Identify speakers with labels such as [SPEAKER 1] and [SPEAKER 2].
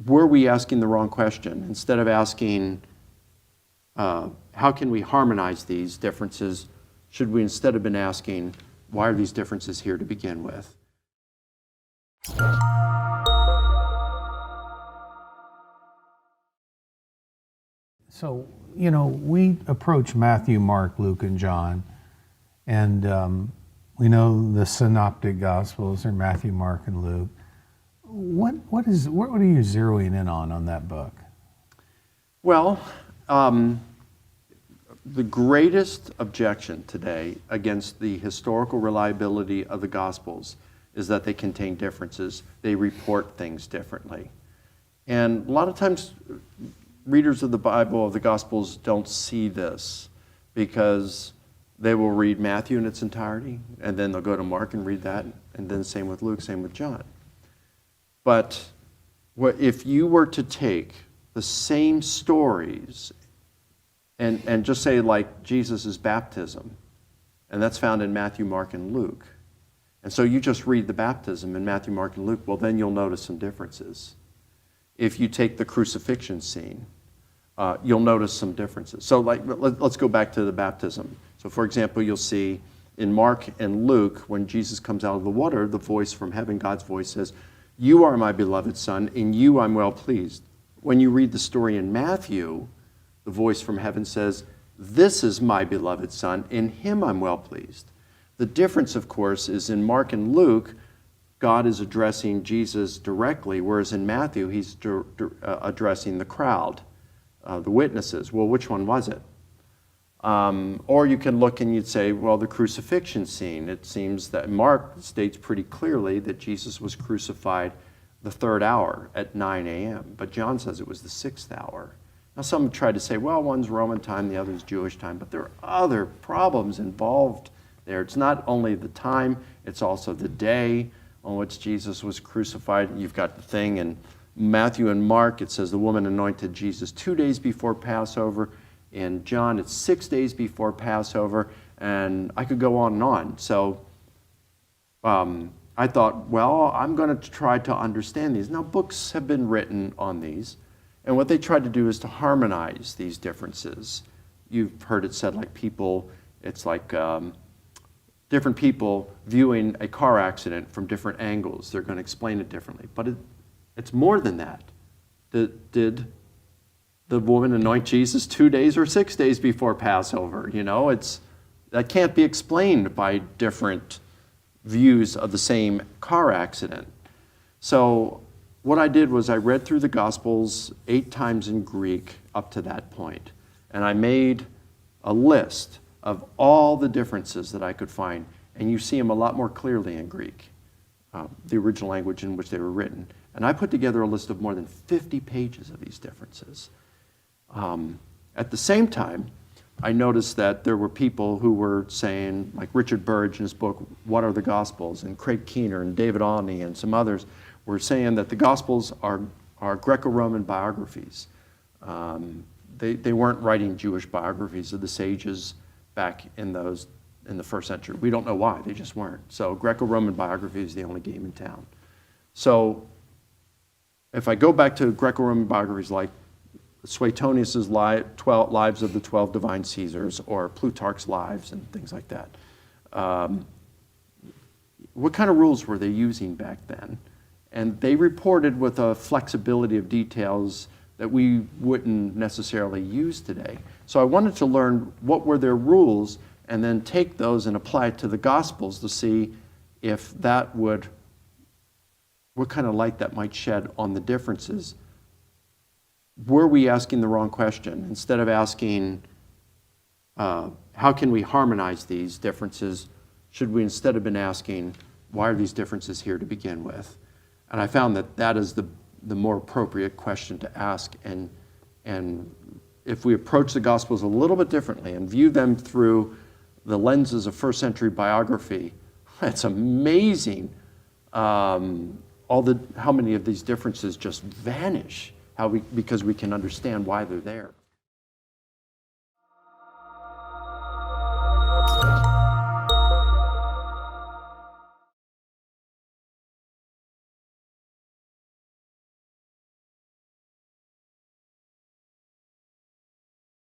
[SPEAKER 1] were we asking the wrong question? Instead of asking, how can we harmonize these differences, should we instead have been asking, why are these differences here to begin with?
[SPEAKER 2] So, we approach Matthew, Mark, Luke, and John, and we know the synoptic gospels are Matthew, Mark, and Luke. What are you zeroing in on that book?
[SPEAKER 1] Well, the greatest objection today against the historical reliability of the Gospels is that they contain differences. They report things differently. And a lot of times, readers of the Bible, of the Gospels, don't see this because they will read Matthew in its entirety, and then they'll go to Mark and read that, and then same with Luke, same with John. But if you were to take the same stories and just say, like Jesus' baptism, and that's found in Matthew, Mark, and Luke, and so you just read the baptism in Matthew, Mark, and Luke, well, then you'll notice some differences. If you take the crucifixion scene, you'll notice some differences. So let's go back to the baptism. So for example, you'll see in Mark and Luke, when Jesus comes out of the water, the voice from heaven, God's voice says, "You are my beloved Son, in you I'm well pleased." When you read the story in Matthew, the voice from heaven says, "This is my beloved Son, in him I'm well pleased." The difference, of course, is in Mark and Luke, God is addressing Jesus directly, whereas in Matthew, he's addressing the crowd, the witnesses. Well, which one was it? Or you can look and you'd say, well, the crucifixion scene. It seems that Mark states pretty clearly that Jesus was crucified the 3rd hour at 9 a.m., but John says it was the 6th hour. Now, some try to say, well, one's Roman time, the other's Jewish time, but there are other problems involved there. It's not only the time, it's also the day on which Jesus was crucified. You've got the thing in Matthew and Mark, it says the woman anointed Jesus 2 days before Passover. In John, it's 6 days before Passover, and I could go on and on. So I thought, well, I'm going to try to understand these. Now, books have been written on these, and what they tried to do is to harmonize these differences. You've heard it said like people, it's like different people viewing a car accident from different angles. They're going to explain it differently. But it's more than that. Did the woman anoint Jesus 2 days or 6 days before Passover? That can't be explained by different views of the same car accident. So what I did was I read through the Gospels 8 times in Greek up to that point. And I made a list of all the differences that I could find. And you see them a lot more clearly in Greek, the original language in which they were written. And I put together a list of more than 50 pages of these differences. At the same time, I noticed that there were people who were saying, like Richard Burridge in his book, What Are the Gospels? And Craig Keener and David Awney and some others were saying that the Gospels are Greco-Roman biographies. They weren't writing Jewish biographies of the sages back in the 1st century. We don't know why, they just weren't. So Greco-Roman biography is the only game in town. So if I go back to Greco-Roman biographies like Suetonius's Lives of the 12 Divine Caesars or Plutarch's Lives and things like that, what kind of rules were they using back then? And they reported with a flexibility of details that we wouldn't necessarily use today. So I wanted to learn what were their rules and then take those and apply it to the Gospels to see if that what kind of light that might shed on the differences. Were we asking the wrong question? Instead of asking, how can we harmonize these differences, should we instead have been asking, why are these differences here to begin with? And I found that that is the more appropriate question to ask. And if we approach the Gospels a little bit differently and view them through the lenses of 1st century biography, it's amazing how many of these differences just vanish because we can understand why they're there.